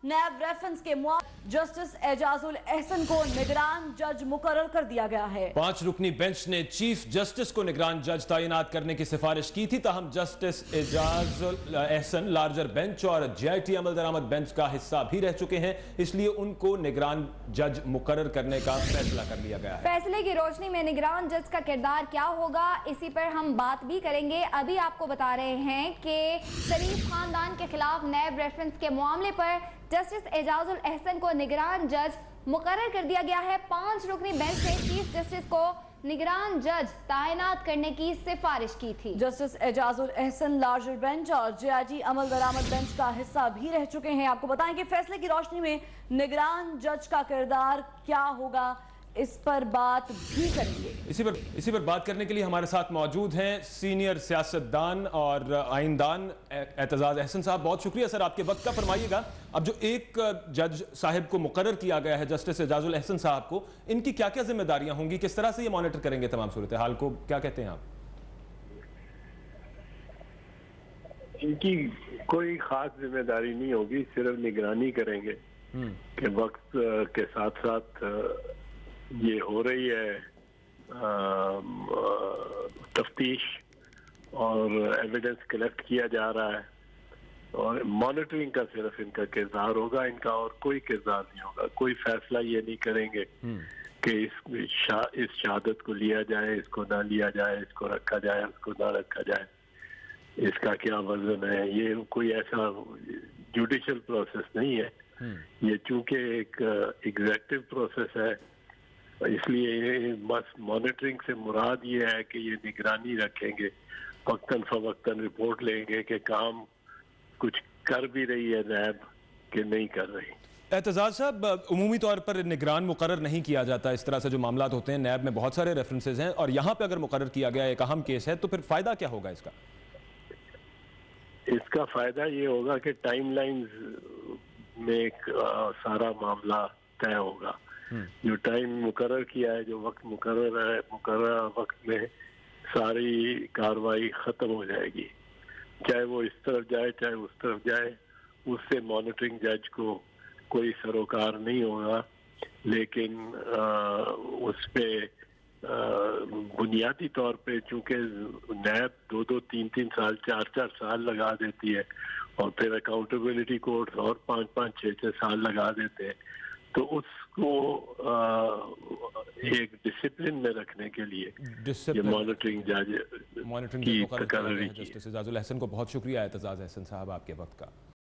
नैब reference के justice Ejazul Ehsan को निगरान जज मुकर्रर कर दिया गया है। 5 रुकनी बेंच ने चीफ जस्टिस को निगरान जज तैनात करने की सिफारिश की थी, ताहम justice Ejazul Ehsan larger bench और JIT अमल दरामद बेंच का हिस्सा भी रह चुके हैं, इसलिए उनको निगरान जज मुकर्रर करने का फैसला कर लिया गया है। फैसले की रोशनी में निगरान जज का किरदार क्या होगा, इसी पर हम बात भी करेंगे। अभी आपको बता रहे हैं कि शरीफ खानदान के खिलाफ नैब रेफरेंस के मामले पर जस्टिस एजाजुल एहसन को निगरान जज मुकर्रर कर दिया गया है। 5 रुकनी बेंच ने चीफ जस्टिस को निगरान जज तैनात करने की सिफारिश की थी। Justice Ejazul Ehsan larger bench और JIT अमल दरामद बेंच का हिस्सा भी रह चुके हैं। आपको बताएं कि फैसले की रोशनी में निगरान जज का किरदार क्या होगा, इस पर बात भी करेंगे। इसी पर बात करने के लिए हमारे साथ मौजूद हैं सीनियर सियासतदान और आइनदान एतजाज अहसन साहब। बहुत शुक्रिया सर आपके वक्त का। फरमाइएगा, अब जो एक जज साहिब को मुकर्रर किया गया है, जस्टिस एजाजुल एहसन साहब को, इनकी क्या क्या जिम्मेदारियां होंगी, किस तरह से ये मॉनिटर करेंगे तमाम सूरत हाल को, क्या कहते हैं आप? इनकी कोई खास जिम्मेदारी नहीं होगी, सिर्फ निगरानी करेंगे कि वक्त के साथ साथ ये हो रही है तफ्तीश और एविडेंस कलेक्ट किया जा रहा है, और मॉनिटरिंग का सिर्फ इनका किरदार होगा, इनका और कोई किरदार नहीं होगा। कोई फैसला ये नहीं करेंगे कि इस शहादत को लिया जाए, इसको ना लिया जाए, इसको रखा जाए, उसको ना रखा जाए, इसका क्या वजन है। ये कोई ऐसा जुडिशियल प्रोसेस नहीं है, ये चूंकि एक एग्जीक्यूटिव प्रोसेस है, इसलिए बस मॉनिटरिंग से मुराद ये है कि ये निगरानी रखेंगे, वक्तन फवक्तन रिपोर्ट लेंगे कि काम कुछ कर भी रही है नैब कि नहीं कर रही। एतजाज साहब, उमूमी तौर पर निगरान मुकर्रर नहीं किया जाता, इस तरह से जो मामला होते हैं नैब में बहुत सारे रेफरेंसेज हैं, और यहाँ पे अगर मुकर्रर किया गया एक अहम केस है, तो फिर फायदा क्या होगा इसका? इसका फायदा ये होगा कि टाइमलाइंस में सारा मामला तय होगा। जो टाइम मुकर्रर किया है, जो वक्त मुकर्रर है, मुकर्रर वक्त में सारी कार्रवाई खत्म हो जाएगी, चाहे वो इस तरफ जाए चाहे उस तरफ जाए, उससे मॉनिटरिंग जज को कोई सरोकार नहीं होगा। लेकिन उस पे बुनियादी तौर पे चूंकि नैब 2-2, 3-3 साल, 4-4 साल लगा देती है, और फिर अकाउंटेबिलिटी कोर्ट्स और 5-5, 6-6 साल लगा देते हैं, तो उसको एक डिसिप्लिन में रखने के लिए ये मॉनिटरिंग जज की तकर्री की। जस्टिस एजाजुल एहसन को बहुत शुक्रिया एतजाज अहसन साहब आपके वक्त का।